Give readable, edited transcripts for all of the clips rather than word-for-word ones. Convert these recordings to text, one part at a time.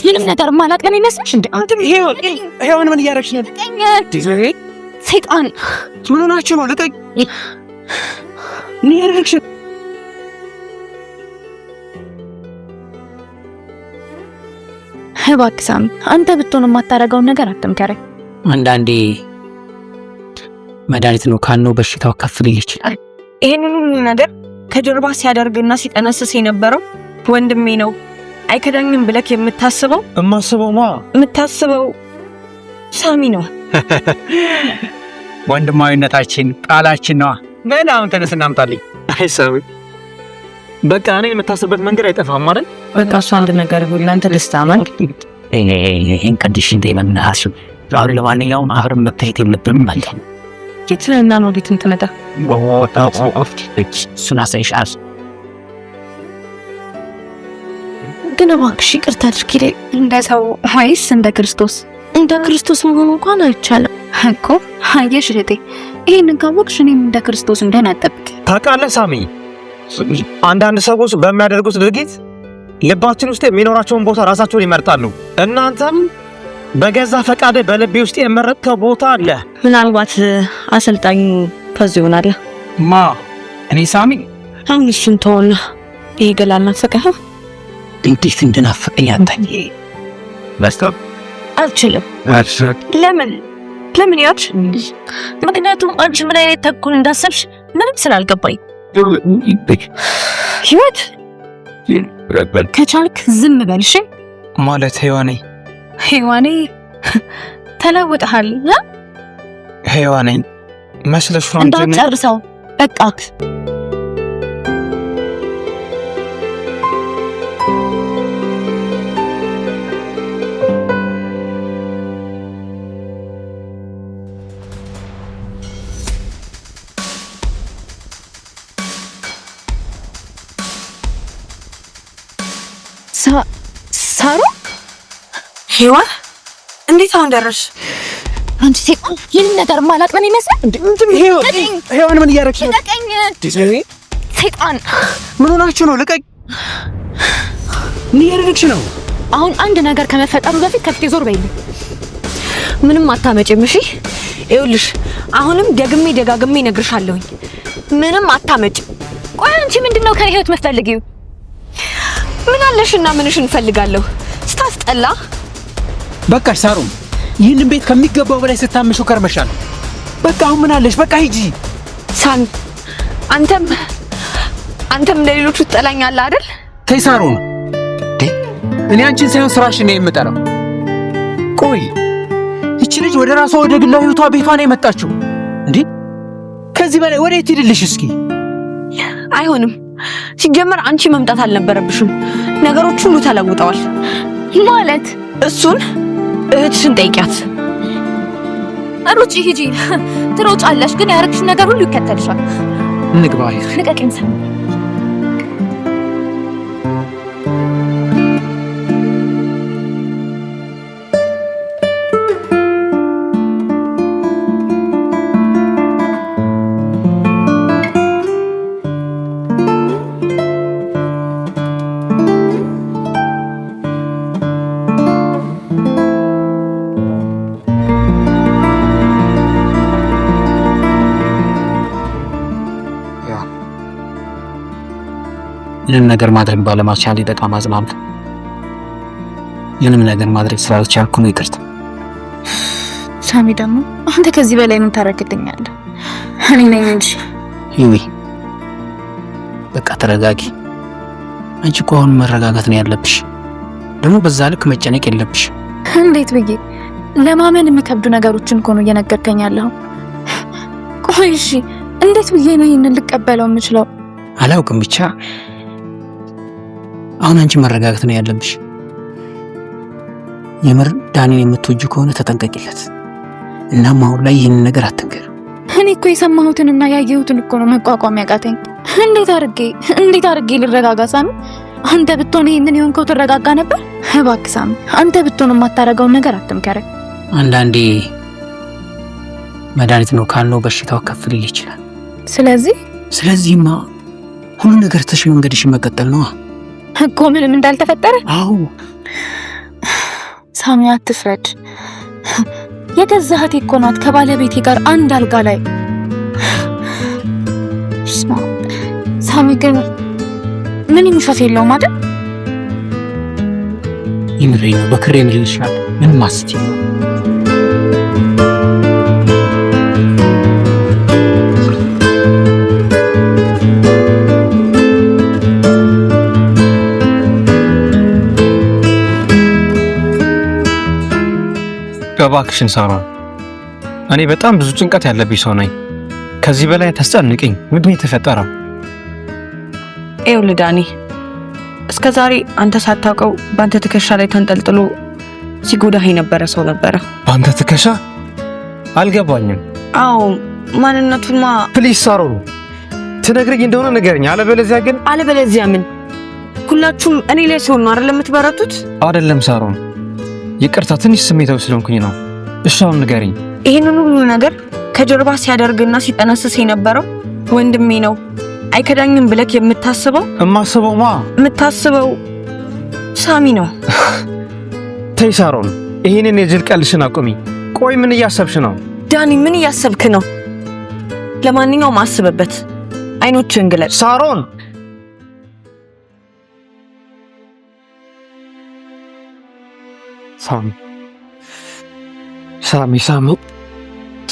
ምንም ነገር ማላቅ ነው ይመስልሽ እንዴ? አንተ ሄዋን ምን እያደረግሽ ነው? ሰይጣን ምን ሆናችሁ ነው? ልቀኝ! ምን እያደረግሽ ነው? እባክህ ሳሚ፣ አንተ ብትሆን የማታደርገውን ነገር አትምከረኝ። አንዳንዴ መድኃኒት ነው ካልነው በሽታው ከፍ ሊል ይችላል። ይሄንን ሁሉ ነገር ከጀርባ ሲያደርግና ሲጠነስስ የነበረው ወንድሜ ነው። አይከዳኝም ብለክ የምታስበው የምታስበው ሳሚ ነው። ወንድማዊነታችን ቃላችን ነው። በላም ተነስ እናምጣልኝ። አይ ሳሚ በቃ እኔ የምታስብበት መንገድ አይጠፋም አይደል? በቃ እሱ አንድ ነገር ሁሉ አንተ ደስታማን ይሄን ኮንዲሽን ደምናስ ዛሬ ለማንኛውም አብረን መታየት የለብንም ማለት ነው። የትንና ነው ዲትን ተመጣ ሱናሳይሻስ ግን እባክሽ ይቅርታ አድርጊልኝ። እንደ ሰው ወይስ እንደ ክርስቶስ መሆን እንኳን አይቻልም እኮ። አየሽ እህቴ፣ ይሄንን ካወቅሽ እኔም እንደ ክርስቶስ እንደሆነ አጠብቅ። ታውቃለህ ሳሚ፣ አንዳንድ ሰዎች በሚያደርጉት ድርጊት ልባችን ውስጥ የሚኖራቸውን ቦታ ራሳቸውን ይመርጣሉ። እናንተም በገዛ ፈቃደ በልቤ ውስጥ የመረጥከው ቦታ አለ። ምናልባት አሰልጣኙ ከዚህ ይሆናል። እኔ ሳሚ አንቺን ተወና ይሄ ገላና ፈቀህ እንዴት እንደናፈቀኝ አንተኝ በስተው አልችልም። ለምን ያች? ምክንያቱም አንቺ ምን አይነት ተኩል እንዳሰብሽ ምንም ስላልገባኝ። ህይወት ከቻልክ ዝም በልሽ። ማለት ሄዋኔ ተለውጠሃል። ሄዋኔ መስለሽ ነው እንጂ እንዳትጨርሰው በቃክ። ሳሩ ሄዋን እንዴት አሁን ደረሽ? አንቺ ሰይጣን ይህን ነገር ማላቅ ነው ይመስል እንዴ? ሄዋን ምን እያደረግሽ ነው? ልቀኝ! ሰይጣን ምን ሆናችሁ ነው? ልቀኝ! ምን እያደረግሽ ነው? አሁን አንድ ነገር ከመፈጠሩ በፊት ከፊቴ ዞር በይልኝ። ምንም አታመጭም። እሺ ይኸውልሽ፣ አሁንም ደጋግሜ እነግርሻለሁኝ፣ ምንም አታመጭም። ቆይ አንቺ ምንድነው ከኔ ህይወት የምትፈልጊው? ምን አለሽና ምንሽን እፈልጋለሁ? ስታስጠላ። በቃ ሳሩ፣ ይህንን ቤት ከሚገባው በላይ ስታምሹ ከርመሻል። በቃ አሁን ምን አለሽ? በቃ ሂጂ። ሳሚ፣ አንተም ለሌሎቹ ትጠላኛለህ አይደል? ተይ ሳሩ፣ እኔ አንቺን ሳይሆን ስራሽን ነው የምጠላው። ቆይ እቺ ልጅ ወደ ራሷ ወደ ግላዊ ህይወቷ ቤቷ ነው የመጣችው እንዴ? ከዚህ በላይ ወዴት ሄድልሽ? እስኪ አይሆንም። ሲጀመር አንቺ መምጣት አልነበረብሽም። ነገሮች ሁሉ ተለውጠዋል ማለት። እሱን እህትሽን ጠይቂያት። ሩጪ፣ ሂጂ። ትሮጫለሽ፣ ግን ያረግሽ ነገር ሁሉ ይከተልሻል። ንግባ። ልቀቂኝ። ምንም ነገር ማድረግ ባለማስቻል በጣም አዝናለሁ። ምንም ነገር ማድረግ ስላልቻልኩ ነው ይቅርታ። ሳሚ ደግሞ አንተ ከዚህ በላይ ምን ታረግልኛለህ? እኔ ነኝ እንጂ። ይዊ በቃ ተረጋጊ። አንቺ እኮ አሁን መረጋጋት ነው ያለብሽ። ደግሞ በዛ ልክ መጨነቅ የለብሽ። እንዴት ብዬ ለማመን የሚከብዱ ነገሮችን እኮ ነው እየነገርከኝ ያለኸው። ቆይ እሺ እንዴት ብዬ ነው ይህንን ልቀበለው የምችለው? አላውቅም። ብቻ አሁን አንቺ መረጋጋት ነው ያለብሽ። የምር ዳኒን የምትወጂ ከሆነ ተጠንቀቂለት። እናም አሁን ላይ ይህንን ነገር አትንገር። እኔ እኮ የሰማሁትንና ያየሁትን እኮ ነው መቋቋም ያቃተኝ። እንዴት አድርጌ ልረጋጋ ሳሚ? አንተ ብትሆን ይህንን የሆንከው ትረጋጋ ነበር? እባክህ ሳሚ፣ አንተ ብትሆን የማታረገውን ነገር አትምከረኝ። አንዳንዴ መድኃኒት ነው ካልነው በሽታው ከፍ ሊል ይችላል። ስለዚህማ ሁሉ ነገር ተሽ መንገድሽ መቀጠል ነው እኮ ምንም እንዳልተፈጠረ። አዎ ሳሚ አትፍረድ። የገዛህት እኮ ናት ከባለቤቴ ጋር አንድ አልጋ ላይ። ሳሚ ግን ምን ይምሻት የለውም አይደል? ይምረኝ ነው በክሬ ምልልሻል ምን ማስቲ ነው እባክሽን ሳሮን፣ እኔ በጣም ብዙ ጭንቀት ያለብኝ ሰው ነኝ። ከዚህ በላይ ታስጨንቅኝ። ምንድን ነው የተፈጠረው? ይኸውልህ ዳኒ፣ እስከ ዛሬ አንተ ሳታውቀው በአንተ ትከሻ ላይ ተንጠልጥሎ ሲጎዳህ የነበረ ሰው ነበረ። በአንተ ትከሻ? አልገባኝም። አዎ ማንነቱማ። ፕሊዝ ሳሮን ትነግረኝ እንደሆነ ንገረኝ። አለበለዚያ ምን? ሁላችሁም እኔ ላይ ሲሆን ነው አይደል የምትበረቱት? አይደለም ሳሮን፣ ይቅርታ ትንሽ ስሜታዊ ስለሆንኩኝ ነው። እሺ አሁን ንገረኝ። ይሄንን ሁሉ ነገር ከጀርባ ሲያደርግና ሲጠነስስ የነበረው ወንድሜ ነው። አይከዳኝም ብለክ የምታስበው? የምታስበው ሳሚ ነው። ተይ ሳሮን፣ ይሄንን የጅል ቀልሽን አቁሚ። ቆይ ምን እያሰብሽ ነው? ዳኒ ምን እያሰብክ ነው? ለማንኛውም አስበበት። አይኖችን ግለጽ። ሳሮን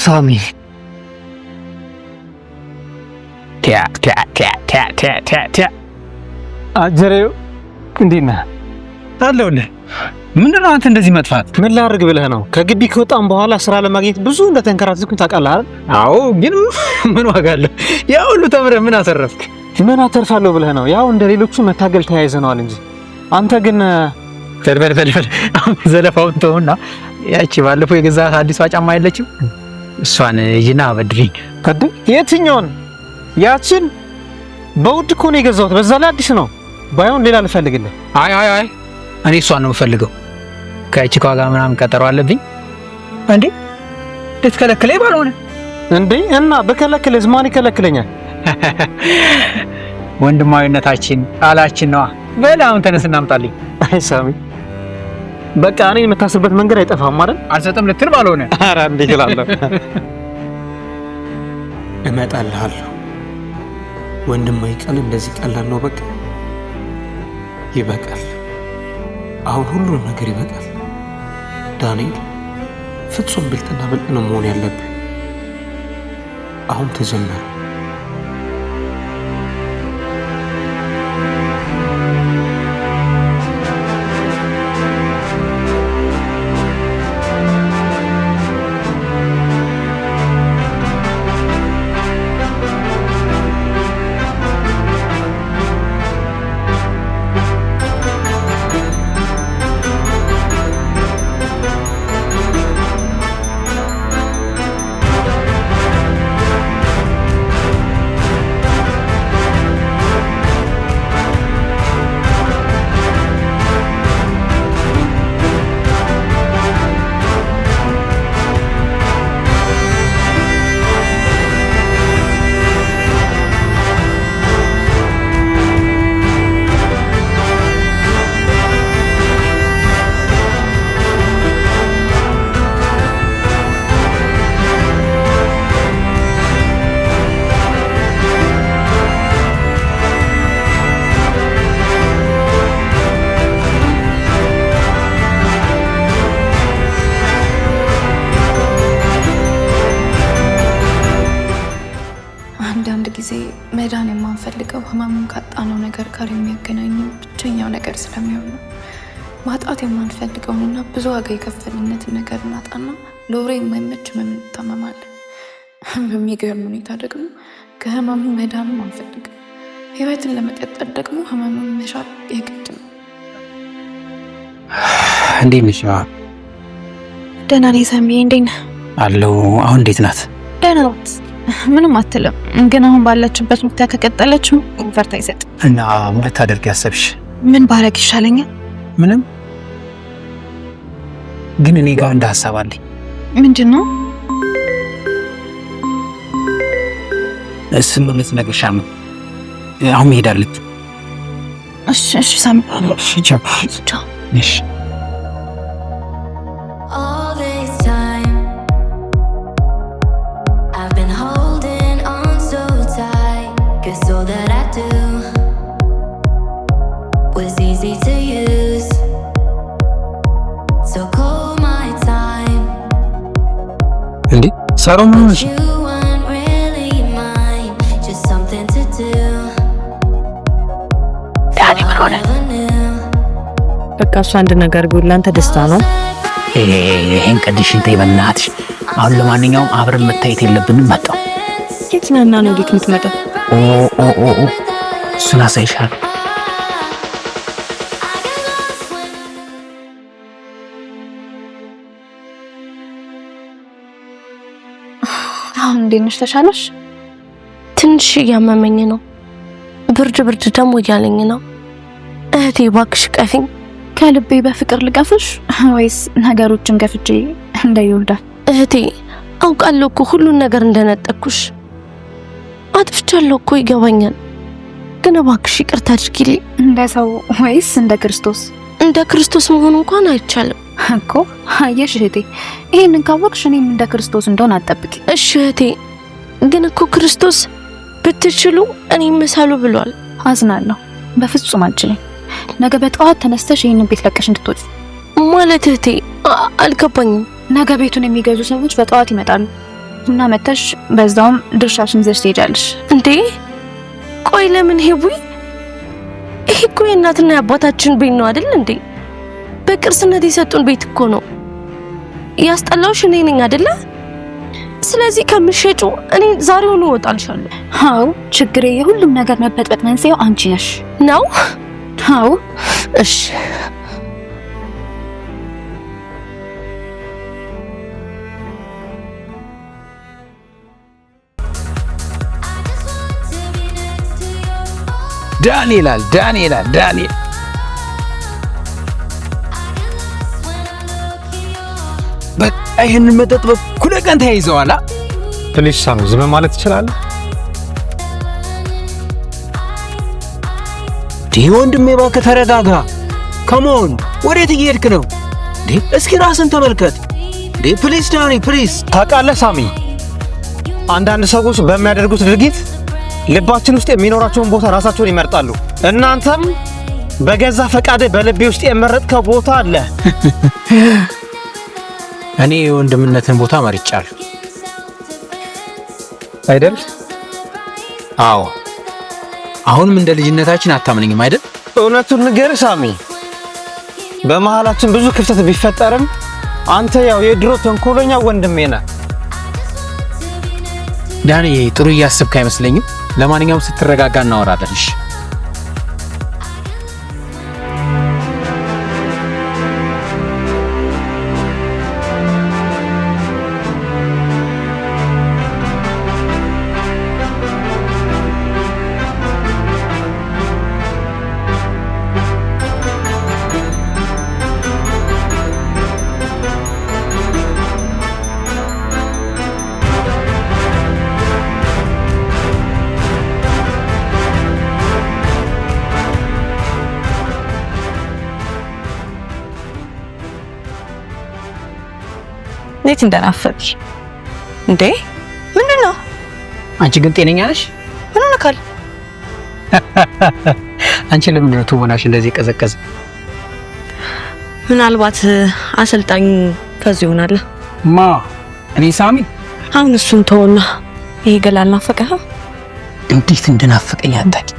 ሳሚ አጀሬው እንዴት ነህ? አለሁልህ። ምንድን ነው አንተ እንደዚህ መጥፋት? ምን ላድርግ ብለህ ነው? ከግቢ ከወጣን በኋላ ስራ ለማግኘት ብዙ እንደተንከራተትኩኝ ታውቃለህ አይደል? አዎ፣ ግን ምን ዋጋ አለው? ያ ሁሉ ተምረህ ምን አተረፍክ? ምን አተርፋለሁ ብለህ ነው? ያው እንደ ሌሎቹ መታገል ተያይዘነዋል እንጂ አንተ ግን ፈልፈልፈልፈል ዘለፋውን ተውና ያቺ ባለፈው የገዛት አዲሷ ጫማ የለችም? እሷን ይና በድሪኝ። የትኛውን? ያችን በውድ እኮ ነው የገዛሁት። በዛ ላይ አዲስ ነው። ባይሆን ሌላ ልፈልግልህ። አይ እኔ እሷን ነው የምፈልገው። ከእቺ ጋር ምናምን ቀጠሮ አለብኝ። እንዴ ልትከለክለኝ ባልሆነ እንዴ? እና በከለክለስ ማን ይከለክለኛል? ወንድማዊነታችን ቃላችን ነዋ። በል አሁን ተነስ እናምጣልኝ። አይ ሳሚ፣ በቃ እኔ የምታስብበት መንገድ አይጠፋም አይደል? አልሰጥም ልትል ባልሆነ። ኧረ እንዴ እላለሁ። እመጣልሃለሁ ወንድማዊ ቃል እንደዚህ ቀላል ነው። በቃ ይበቃል። አሁን ሁሉም ነገር ይበቃል። ዳንኤል ፍጹም ብልጥና ብልጥ ነው መሆን ያለብህ። አሁን ተጀመረ። ጊዜ መዳን የማንፈልገው ህመሙን ካጣነው ነገር ጋር የሚያገናኙ ብቸኛው ነገር ስለሚሆን ነው። ማጣት የማንፈልገውንና ብዙ ዋጋ የከፈልነትን ነገር እናጣና ለወሬ የማይመች ህመም እንታመማለን። በሚገርም ሁኔታ ደግሞ ከህመሙ መዳንም አንፈልግም። ህይወትን ለመቀጠል ደግሞ ህመሙን መሻር የግድ ነው። እንዴት ነሽ? ደህና ነኝ ሳሚዬ፣ እንዴት ነህ? አለሁ። አሁን እንዴት ናት? ደህና ናት፣ ምንም አትልም። ግን አሁን ባለችበት ሁኔታ ከቀጠለችው ኢንፈርት አይሰጥም። እና ምን ልታደርጊ ያሰብሽ? ምን ባረግ ይሻለኛል? ምንም። ግን እኔ ጋር እንደ ሀሳብ አለኝ። ምንድን ነው? እሱን ልትነግርሽ ነው። አሁን መሄድ አለብኝ። እሺ ሳሚ። እሺ ቻው። ቻው። እሺ was easy to use. So call my time. እንዴ ሳሮን ምን ሆነሽ? You weren't really mine, just something to do. ዳኒ ምን ሆነ? በቃ እሱ አንድ ነገር ቢሆን ላንተ ደስታ ነው። ይሄን ቀድሽን ተይ በእናትሽ። አሁን ለማንኛውም አብረን መታየት የለብንም። መጣው የትናና ነው ዲክ የምትመጣው? እሱን አሳይሻለሁ። አሁን እንዴት ነሽ? ተሻለሽ? ትንሽ እያመመኝ ነው። ብርድ ደግሞ እያለኝ ነው። እህቴ እባክሽ ቀፊኝ። ከልቤ በፍቅር ልቀፍሽ ወይስ ነገሮችን ገፍቼ እንደይወልዳል? እህቴ አውቃለሁ እኮ ሁሉን ነገር እንደነጠቅኩሽ አጥፍቻለሁ እኮ ይገባኛል። ግን እባክሽ ይቅርታ አድርጊልኝ። እንደ ሰው ወይስ እንደ ክርስቶስ? እንደ ክርስቶስ መሆን እንኳን አይቻልም እኮ። አየሽ እህቴ፣ ይሄንን ካወቅሽ እኔም እንደ ክርስቶስ እንደሆነ አትጠብቂ። እሺ እህቴ፣ ግን እኮ ክርስቶስ ብትችሉ እኔም መሳሉ ብሏል። አዝናለሁ። በፍጹም አልችልም። ነገ በጠዋት ተነስተሽ ይሄንን ቤት ለቀሽ እንድትወጪ ማለት። እህቴ አልገባኝም። ነገ ቤቱን የሚገዙ ሰዎች በጠዋት ይመጣሉ እና መተሽ በዛውም ድርሻሽን ይዘሽ ትሄጃለሽ። እንዴ ቆይ ለምን ሄቡይ? ይሄ እኮ የእናትና የአባታችን ቤት ነው አይደል እንዴ? በቅርስነት የሰጡን ቤት እኮ ነው። ያስጠላውሽ እኔ ነኝ አይደለ? ስለዚህ ከምሸጩ እኔ ዛሬውኑ እወጣልሻለሁ። አዎ፣ ችግሬ የሁሉም ነገር መበጥበጥ መንስኤው አንቺ ነሽ ነው? አዎ። እሺ ዳንኤል በቃ ይሄንን መጠጥ በኩል ቀን ተያይዘዋል። ፕሊስ ሳሙ ዝም ማለት ይችላል? ወንድሜ እባክህ ተረጋጋ። ከሞን ወዴት እየሄድክ ነው? እስኪ ራስን ተመልከት። ፕሊስ ዳኒ ፕሊስ። ታውቃለህ ሳሚ፣ አንዳንድ ሰዎች በሚያደርጉት ድርጊት ልባችን ውስጥ የሚኖራቸውን ቦታ ራሳቸውን ይመርጣሉ። እናንተም በገዛ ፈቃድ በልቤ ውስጥ የመረጥከው ቦታ አለ። እኔ የወንድምነትን ቦታ መርጫለሁ አይደል? አዎ። አሁንም እንደ ልጅነታችን አታምነኝም አይደል? እውነቱን ንገር ሳሚ፣ በመሃላችን ብዙ ክፍተት ቢፈጠርም አንተ ያው የድሮ ተንኮለኛ ወንድሜ ነህ። ዳኒ ጥሩ እያሰብክ አይመስለኝም። ለማንኛውም ስትረጋጋ እናወራለን። እሺ እንዴት እንደናፈቅሽ እንዴ! ምንድነው? አንቺ ግን ጤነኛ ነሽ? ምን ሆነካል? አንቺ ለምን ነው ትወናሽ እንደዚህ ቀዘቀዘ? ምናልባት አሰልጣኝ ከዚህ ይሆናል። ማ እኔ ሳሚ? አሁን እሱን ተወና፣ ይሄ ገላል ናፈቀህ? እንዴት እንደናፈቀኝ አታውቂ።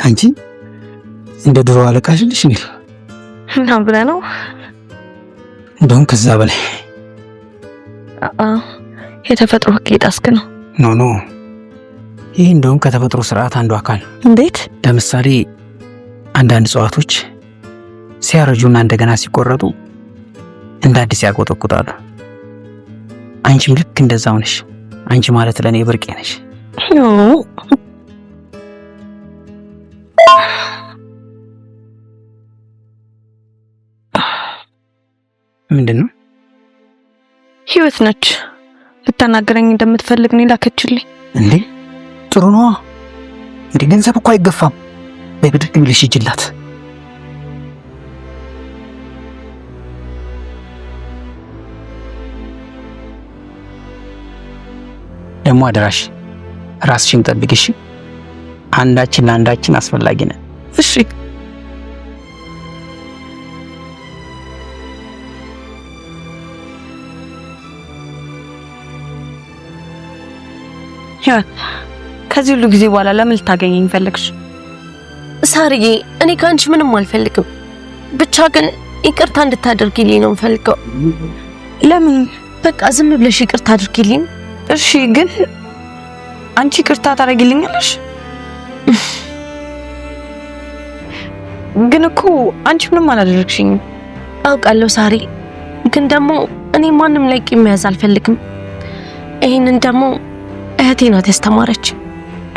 አንቺ እንደ ድሮ አለቃሽ ልሽ ነሽ እና ብለህ ነው እንደውም ከዛ በላይ የተፈጥሮ ህግ የጣስክ ነው። ኖ ይህ እንደውም ከተፈጥሮ ስርዓት አንዱ አካል። እንዴት? ለምሳሌ አንዳንድ እጽዋቶች ሲያረጁና እንደገና ሲቆረጡ እንደ አዲስ ያቆጠቁጣሉ። አንቺም ልክ እንደዛው ነሽ። አንቺ ማለት ለኔ ብርቄ ነሽ። ምንድነው? ህይወት ነች ልታናገረኝ እንደምትፈልግ ነው ላከችልኝ። እንዴ ጥሩ ነው እንዴ? ገንዘብ እኮ አይገፋም። በብድግ ብለሽ ሂጂላት። ደግሞ አደራሽ ራስሽን ጠብቂሽ። አንዳችን ለአንዳችን አስፈላጊ ነን። እሺ ከዚህ ሁሉ ጊዜ በኋላ ለምን ልታገኘኝ ፈለግሽ? ሳርዬ እኔ ከአንቺ ምንም አልፈልግም። ብቻ ግን ይቅርታ እንድታደርጊልኝ ነው የምፈልገው። ለምን? በቃ ዝም ብለሽ ይቅርታ አድርጊልኝ። እሺ ግን አንቺ ይቅርታ ታደርጊልኛለሽ? ግን እኮ አንቺ ምንም አላደረግሽኝም። አውቃለሁ ሳሪ፣ ግን ደግሞ እኔ ማንም ላይ ቂም መያዝ አልፈልግም። ይሄንን ደግሞ እህቴ ናት ያስተማረች።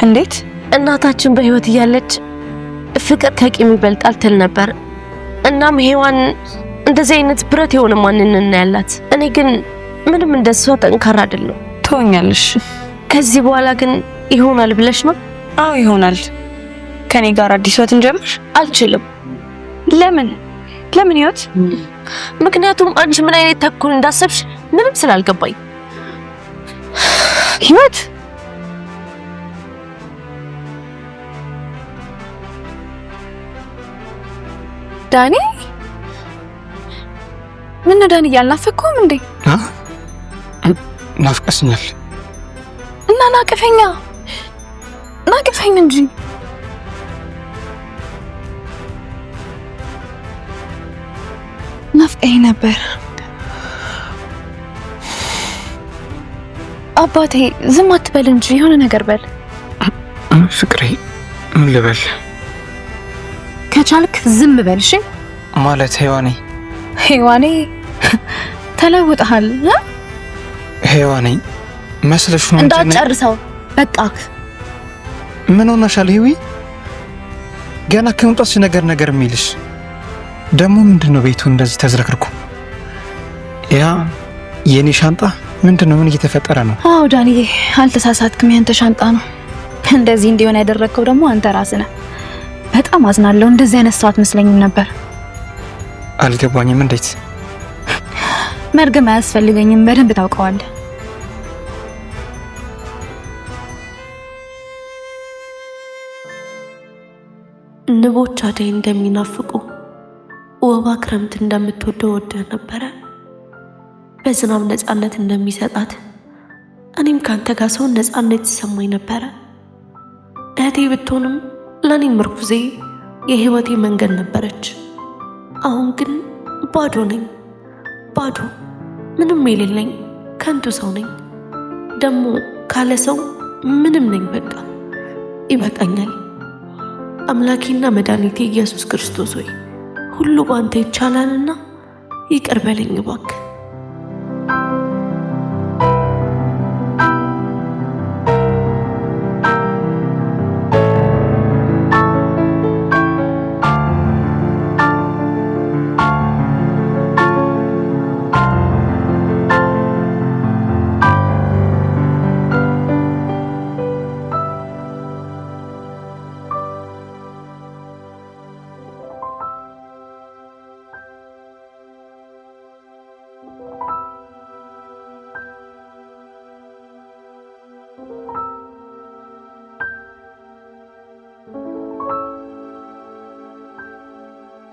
እንዴት? እናታችን በህይወት እያለች ፍቅር ከቂም ይበልጣል ትል ነበር። እናም ሔዋን እንደዚህ አይነት ብረት የሆነ ማንነት ያላት፣ እኔ ግን ምንም እንደሷ ጠንካራ አይደለም። ትሆኛለሽ። ከዚህ በኋላ ግን ይሆናል ብለሽ ነው? አዎ ይሆናል። ከኔ ጋር አዲስ ህይወት እንጀምር። አልችልም። ለምን? ለምን ህይወት? ምክንያቱም አንቺ ምን አይነት ተኩል እንዳሰብሽ ምንም ስላልገባኝ። ህይወት ዳኒ ምን ዳኒ ያልናፈቅኩም እንዴ? ናፍቀሽኛል። እና ናቅፈኛ እንጂ ናፍቀኝ ነበር። አባቴ ዝም አትበል እንጂ የሆነ ነገር በል። ፍቅሬ ምን ልበል? ከቻልክ ዝም በል እሺ። ማለት ሔዋኔ ተለውጠሃል። ሔዋኔ መስለሽ ነው እንጂ እንዳትጨርሰው በቃክ። ምን ሆነሻል ሂዊ? ገና ከመምጣትሽ ነገር የሚልሽ ደግሞ ምንድነው? ቤቱ እንደዚህ ተዝረክርኩ። ያ የኔ ሻንጣ ምንድነው? ምን እየተፈጠረ ነው? አዎ ዳንዬ አልተሳሳትክም። ያንተ ሻንጣ ነው። እንደዚህ እንዲሆን ያደረግከው ደግሞ አንተ ራስህ ነህ። በጣም አዝናለሁ። እንደዚህ አይነት ሰው አትመስለኝም ነበር። አልገባኝም። እንዴት? መርገም አያስፈልገኝም። በደንብ ታውቀዋለህ። ንቦች አደይ እንደሚናፍቁ ወባ ክረምት እንደምትወደው ወደህ ነበረ። በዝናብ ነፃነት እንደሚሰጣት እኔም ካንተ ጋር ሰው ነፃነት ይሰማኝ ነበረ። እህቴ ብትሆንም ለኔም ምርኩዜ የህይወቴ መንገድ ነበረች። አሁን ግን ባዶ ነኝ። ባዶ ምንም የሌለኝ ከንቱ ሰው ነኝ። ደግሞ ካለ ሰው ምንም ነኝ። በቃ ይበቃኛል። አምላኬና መድኃኒቴ ኢየሱስ ክርስቶስ ሆይ ሁሉ ባንተ ይቻላልና ይቅር በለኝ እባክህ።